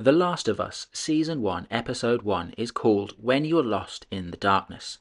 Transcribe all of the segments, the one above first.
The Last of Us Season 1 Episode 1 is called When You're Lost in the Darkness,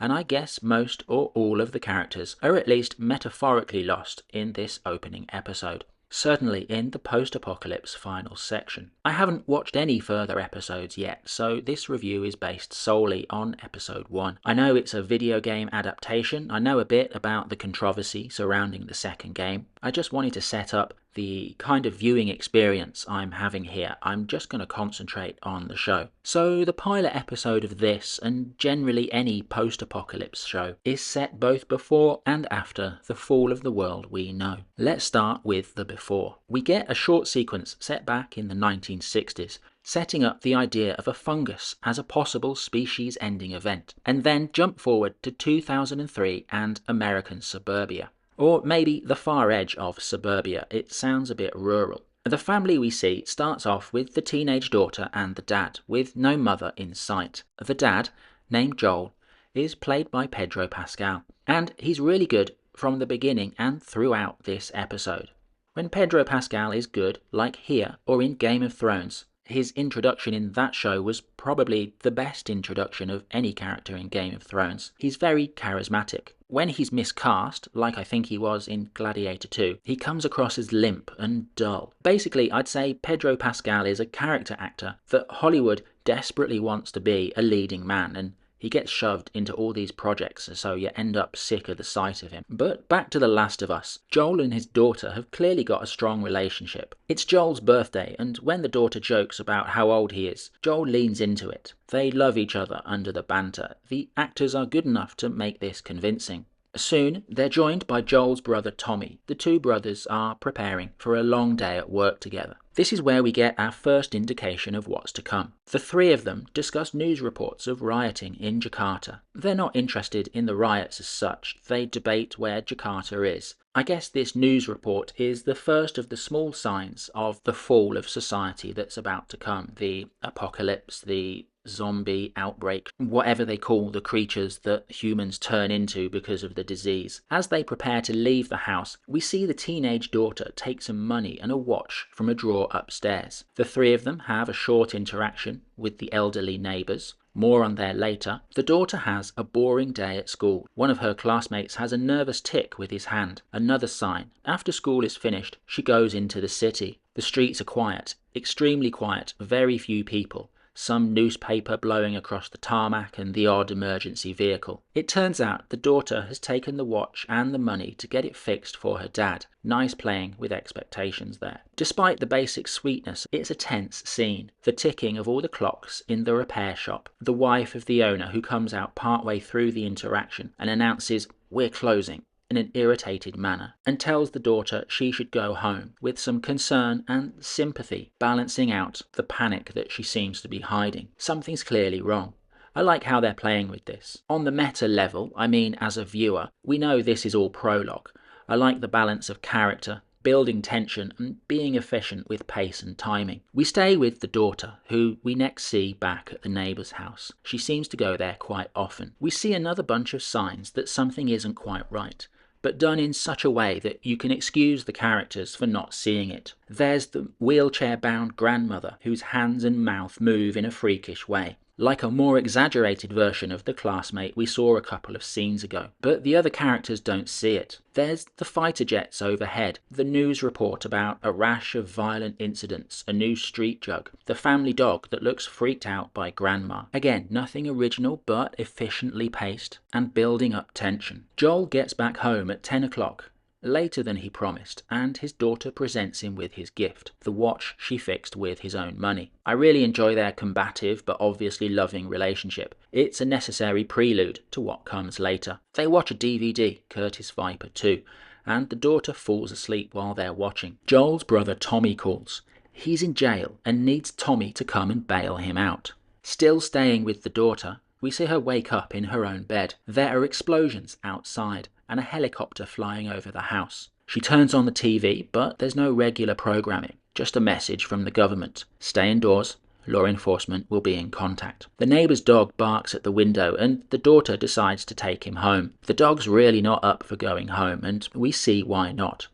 and I guess most or all of the characters are at least metaphorically lost in this opening episode. Certainly in the post-apocalypse final section. I haven't watched any further episodes yet, so this review is based solely on episode 1. I know it's a video game adaptation, I know a bit about the controversy surrounding the second game. I just wanted to set up the kind of viewing experience I'm having here. I'm just going to concentrate on the show. So the pilot episode of this, and generally any post-apocalypse show, is set both before and after the fall of the world we know. Let's start with the before. We get a short sequence set back in the 1960s, setting up the idea of a fungus as a possible species-ending event, and then jump forward to 2003 and American suburbia. Or maybe the far edge of suburbia, it sounds a bit rural. The family we see starts off with the teenage daughter and the dad, with no mother in sight. The dad, named Joel, is played by Pedro Pascal, and he's really good from the beginning and throughout this episode. When Pedro Pascal is good, like here or in Game of Thrones, his introduction in that show was probably the best introduction of any character in Game of Thrones. He's very charismatic. When he's miscast, like I think he was in Gladiator 2, he comes across as limp and dull. Basically, I'd say Pedro Pascal is a character actor that Hollywood desperately wants to be a leading man, and he gets shoved into all these projects, so you end up sick of the sight of him. But back to The Last of Us. Joel and his daughter have clearly got a strong relationship. It's Joel's birthday, and when the daughter jokes about how old he is, Joel leans into it. They love each other under the banter. The actors are good enough to make this convincing. Soon, they're joined by Joel's brother Tommy. The two brothers are preparing for a long day at work together. This is where we get our first indication of what's to come. The three of them discuss news reports of rioting in Jakarta. They're not interested in the riots as such, they debate where Jakarta is. I guess this news report is the first of the small signs of the fall of society that's about to come. The apocalypse, the zombie outbreak, whatever they call the creatures that humans turn into because of the disease. As they prepare to leave the house, we see the teenage daughter take some money and a watch from a drawer upstairs. The three of them have a short interaction with the elderly neighbours. More on there later. The daughter has a boring day at school. One of her classmates has a nervous tick with his hand. Another sign. After school is finished, she goes into the city. The streets are quiet, extremely quiet, very few people. Some newspaper blowing across the tarmac and the odd emergency vehicle. It turns out the daughter has taken the watch and the money to get it fixed for her dad. Nice playing with expectations there. Despite the basic sweetness, it's a tense scene. The ticking of all the clocks in the repair shop. The wife of the owner who comes out partway through the interaction and announces, "We're closing," in an irritated manner, and tells the daughter she should go home, with some concern and sympathy balancing out the panic that she seems to be hiding. Something's clearly wrong. I like how they're playing with this. On the meta level, I mean as a viewer, we know this is all prologue. I like the balance of character, building tension and being efficient with pace and timing. We stay with the daughter, who we next see back at the neighbour's house. She seems to go there quite often. We see another bunch of signs that something isn't quite right, but done in such a way that you can excuse the characters for not seeing it. There's the wheelchair-bound grandmother whose hands and mouth move in a freakish way, like a more exaggerated version of the classmate we saw a couple of scenes ago. But the other characters don't see it. There's the fighter jets overhead, the news report about a rash of violent incidents, a new street jug, the family dog that looks freaked out by grandma. Again, nothing original but efficiently paced and building up tension. Joel gets back home at 10 o'clock. Later than he promised, and his daughter presents him with his gift, the watch she fixed with his own money. I really enjoy their combative but obviously loving relationship. It's a necessary prelude to what comes later. They watch a DVD, Curtis Viper 2, and the daughter falls asleep while they're watching. Joel's brother Tommy calls. He's in jail and needs Tommy to come and bail him out. Still staying with the daughter, we see her wake up in her own bed. There are explosions outside and a helicopter flying over the house. She turns on the TV, but there's no regular programming, just a message from the government. Stay indoors, law enforcement will be in contact. The neighbour's dog barks at the window and the daughter decides to take him home. The dog's really not up for going home, and we see why not.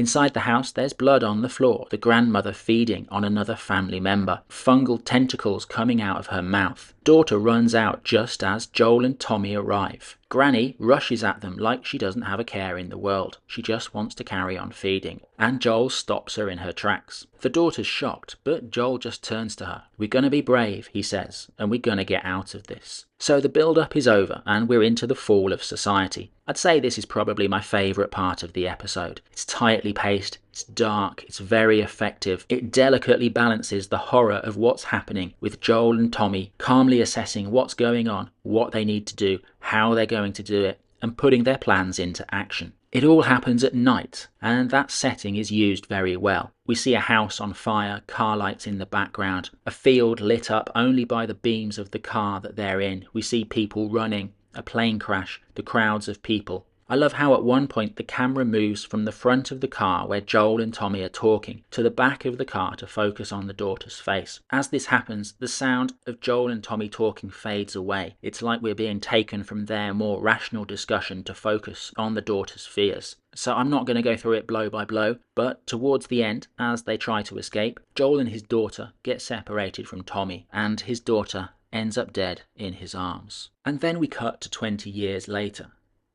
Inside the house, there's blood on the floor, the grandmother feeding on another family member, fungal tentacles coming out of her mouth. Daughter runs out just as Joel and Tommy arrive. Granny rushes at them like she doesn't have a care in the world. She just wants to carry on feeding. And Joel stops her in her tracks. The daughter's shocked, but Joel just turns to her. "We're gonna be brave," he says, "and we're gonna get out of this." So the build-up is over, and we're into the fall of society. I'd say this is probably my favourite part of the episode. It's tightly paced, it's dark, it's very effective. It delicately balances the horror of what's happening, with Joel and Tommy calmly assessing what's going on, what they need to do, how they're going to do it, and putting their plans into action. It all happens at night, and that setting is used very well. We see a house on fire, car lights in the background, a field lit up only by the beams of the car that they're in. We see people running, a plane crash, the crowds of people. I love how at one point the camera moves from the front of the car where Joel and Tommy are talking to the back of the car to focus on the daughter's face. As this happens, the sound of Joel and Tommy talking fades away. It's like we're being taken from their more rational discussion to focus on the daughter's fears. So I'm not going to go through it blow by blow, but towards the end, as they try to escape, Joel and his daughter get separated from Tommy, and his daughter ends up dead in his arms. And then we cut to 20 years later.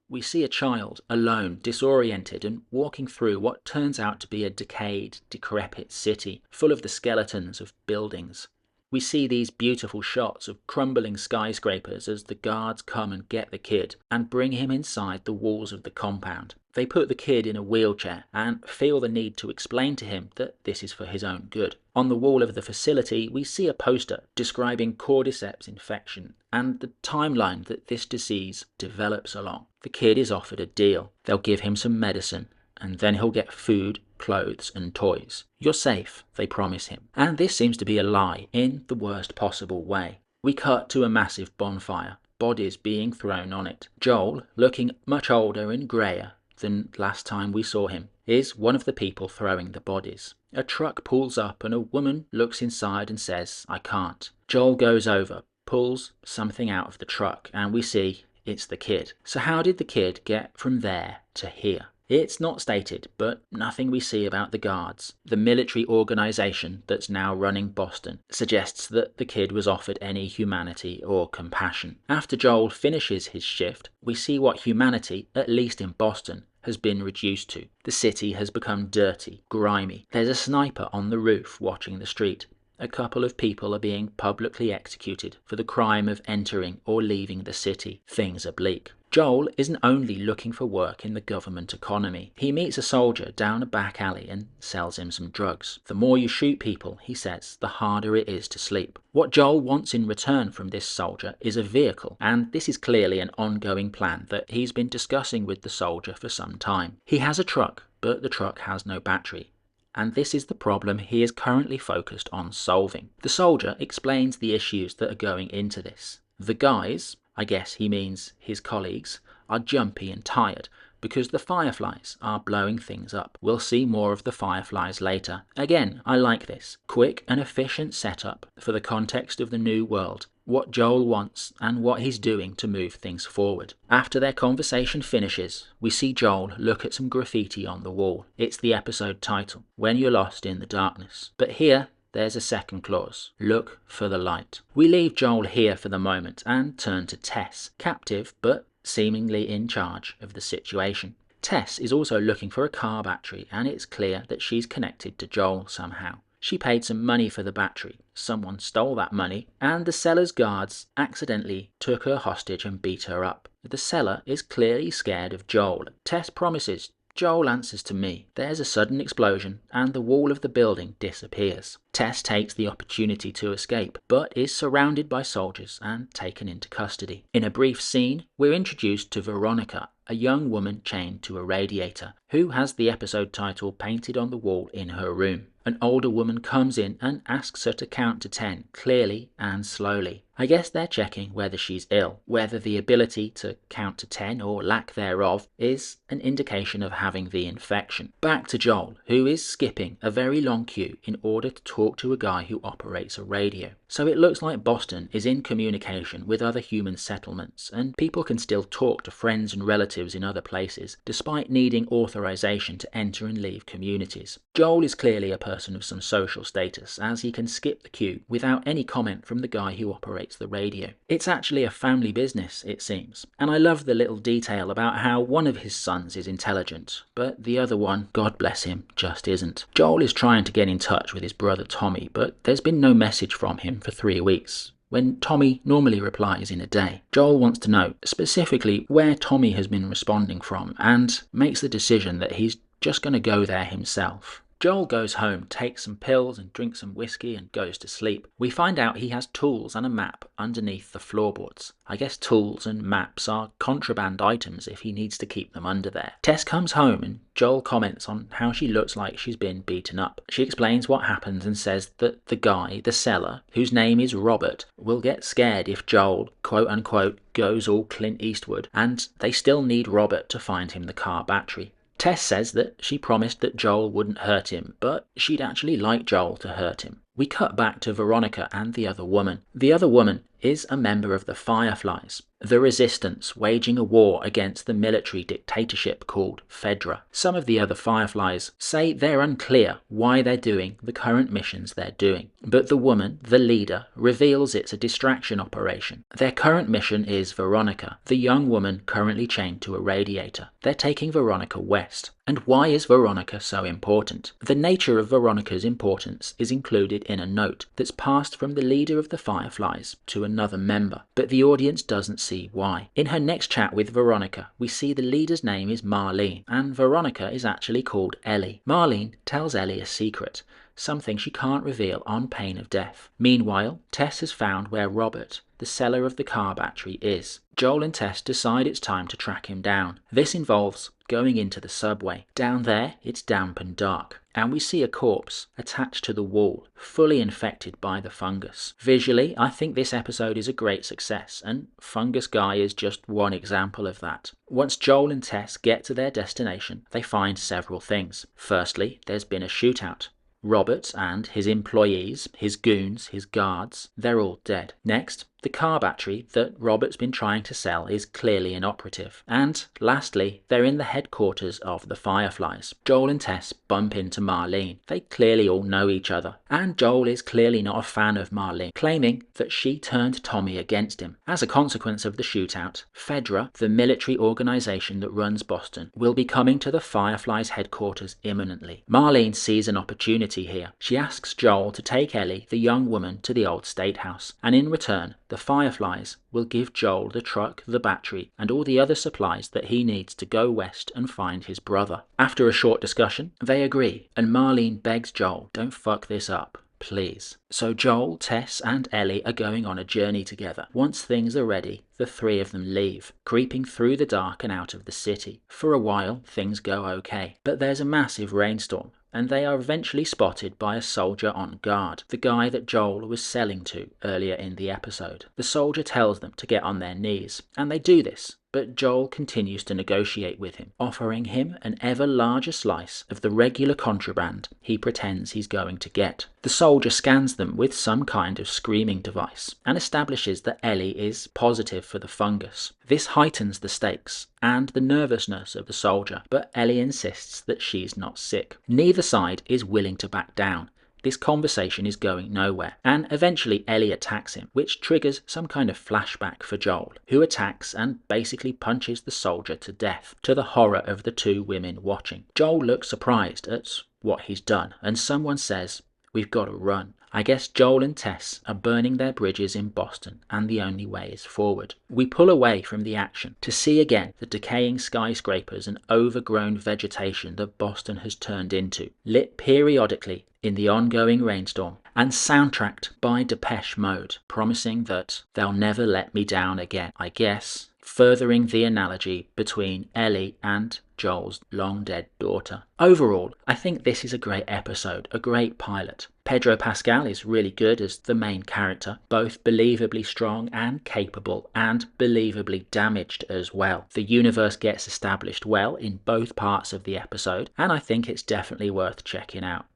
We see a child, alone, disoriented, and walking through what turns out to be a decayed, decrepit city, full of the skeletons of buildings. We see these beautiful shots of crumbling skyscrapers as the guards come and get the kid and bring him inside the walls of the compound. They put the kid in a wheelchair and feel the need to explain to him that this is for his own good. On the wall of the facility, we see a poster describing cordyceps infection and the timeline that this disease develops along. The kid is offered a deal. They'll give him some medicine, and then he'll get food, clothes and toys. You're safe, they promise him. And this seems to be a lie in the worst possible way. We cut to a massive bonfire, bodies being thrown on it. Joel, looking much older and greyer than last time we saw him, is one of the people throwing the bodies. A truck pulls up and a woman looks inside and says, "I can't." Joel goes over, pulls something out of the truck, and we see it's the kid. So how did the kid get from there to here? It's not stated, but nothing we see about the guards, the military organisation that's now running Boston, suggests that the kid was offered any humanity or compassion. After Joel finishes his shift, we see what humanity, at least in Boston, has been reduced to. The city has become dirty, grimy. There's a sniper on the roof watching the street. A couple of people are being publicly executed for the crime of entering or leaving the city. Things are bleak. Joel isn't only looking for work in the government economy. He meets a soldier down a back alley and sells him some drugs. The more you shoot people, he says, the harder it is to sleep. What Joel wants in return from this soldier is a vehicle, and this is clearly an ongoing plan that he's been discussing with the soldier for some time. He has a truck, but the truck has no battery. And this is the problem he is currently focused on solving. The soldier explains the issues that are going into this. The guys, I guess he means his colleagues, are jumpy and tired because the fireflies are blowing things up. We'll see more of the fireflies later. Again, I like this. Quick and efficient setup for the context of the new world, what Joel wants and what he's doing to move things forward. After their conversation finishes, we see Joel look at some graffiti on the wall. It's the episode title, When You're Lost in the Darkness. But here, there's a second clause. Look for the light. We leave Joel here for the moment and turn to Tess, captive but seemingly in charge of the situation. Tess is also looking for a car battery, and it's clear that she's connected to Joel somehow. She paid some money for the battery. Someone stole that money, and the seller's guards accidentally took her hostage and beat her up. The seller is clearly scared of Joel. Tess promises. Joel answers to me. There's a sudden explosion, and the wall of the building disappears. Tess takes the opportunity to escape, but is surrounded by soldiers and taken into custody. In a brief scene, we're introduced to Veronica, a young woman chained to a radiator, who has the episode title painted on the wall in her room. An older woman comes in and asks her to count to 10, clearly and slowly. I guess they're checking whether she's ill, whether the ability to count to 10 or lack thereof is an indication of having the infection. Back to Joel, who is skipping a very long queue in order to talk to a guy who operates a radio. So it looks like Boston is in communication with other human settlements, and people can still talk to friends and relatives in other places, despite needing authorization authorization to enter and leave communities. Joel is clearly a person of some social status, as he can skip the queue without any comment from the guy who operates the radio. It's actually a family business, it seems, and I love the little detail about how one of his sons is intelligent, but the other one, God bless him, just isn't. Joel is trying to get in touch with his brother Tommy, but there's been no message from him for 3 weeks, when Tommy normally replies in a day. Joel wants to know specifically where Tommy has been responding from, and makes the decision that he's just going to go there himself. Joel goes home, takes some pills and drinks some whiskey and goes to sleep. We find out he has tools and a map underneath the floorboards. I guess tools and maps are contraband items if he needs to keep them under there. Tess comes home and Joel comments on how she looks like she's been beaten up. She explains what happens and says that the guy, the seller, whose name is Robert, will get scared if Joel, quote unquote, goes all Clint Eastwood, and they still need Robert to find him the car battery. Tess says that she promised that Joel wouldn't hurt him, but she'd actually like Joel to hurt him. We cut back to Veronica and the other woman. The other woman is a member of the Fireflies, the resistance waging a war against the military dictatorship called Fedra. Some of the other Fireflies say they're unclear why they're doing the current missions they're doing, but the woman, the leader, reveals it's a distraction operation. Their current mission is Veronica, the young woman currently chained to a radiator. They're taking Veronica west. And why is Veronica so important? The nature of Veronica's importance is included in a note that's passed from the leader of the Fireflies to another member, but the audience doesn't see why. In her next chat with Veronica, we see the leader's name is Marlene, and Veronica is actually called Ellie. Marlene tells Ellie a secret, something she can't reveal on pain of death. Meanwhile, Tess has found where Robert, the seller of the car battery, is. Joel and Tess decide it's time to track him down. This involves going into the subway. Down there, it's damp and dark, and we see a corpse attached to the wall, fully infected by the fungus. Visually, I think this episode is a great success, and Fungus Guy is just one example of that. Once Joel and Tess get to their destination, they find several things. Firstly, there's been a shootout. Robert and his employees, his goons, his guards, they're all dead. Next, the car battery that Robert's been trying to sell is clearly inoperative. And lastly, they're in the headquarters of the Fireflies. Joel and Tess bump into Marlene. They clearly all know each other, and Joel is clearly not a fan of Marlene, claiming that she turned Tommy against him. As a consequence of the shootout, Fedra, the military organization that runs Boston, will be coming to the Fireflies headquarters imminently. Marlene sees an opportunity here. She asks Joel to take Ellie, the young woman, to the old state house, and in return, the Fireflies will give Joel the truck, the battery, and all the other supplies that he needs to go west and find his brother. After a short discussion, they agree, and Marlene begs Joel, don't fuck this up, please. So Joel, Tess, and Ellie are going on a journey together. Once things are ready, the three of them leave, creeping through the dark and out of the city. For a while, things go okay, but there's a massive rainstorm, and they are eventually spotted by a soldier on guard, the guy that Joel was selling to earlier in the episode. The soldier tells them to get on their knees, and they do this, but Joel continues to negotiate with him, offering him an ever larger slice of the regular contraband he pretends he's going to get. The soldier scans them with some kind of screaming device, and establishes that Ellie is positive for the fungus. This heightens the stakes and the nervousness of the soldier, but Ellie insists that she's not sick. Neither side is willing to back down. This conversation is going nowhere, and eventually Ellie attacks him, which triggers some kind of flashback for Joel, who attacks and basically punches the soldier to death, to the horror of the two women watching. Joel looks surprised at what he's done, and someone says, "We've got to run." I guess Joel and Tess are burning their bridges in Boston, and the only way is forward. We pull away from the action to see again the decaying skyscrapers and overgrown vegetation that Boston has turned into, lit periodically in the ongoing rainstorm, and soundtracked by Depeche Mode, promising that they'll never let me down again. I guess furthering the analogy between Ellie and Joel's long-dead daughter. Overall, I think this is a great episode, a great pilot. Pedro Pascal is really good as the main character, both believably strong and capable, and believably damaged as well. The universe gets established well in both parts of the episode, and I think it's definitely worth checking out.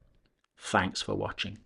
Thanks for watching.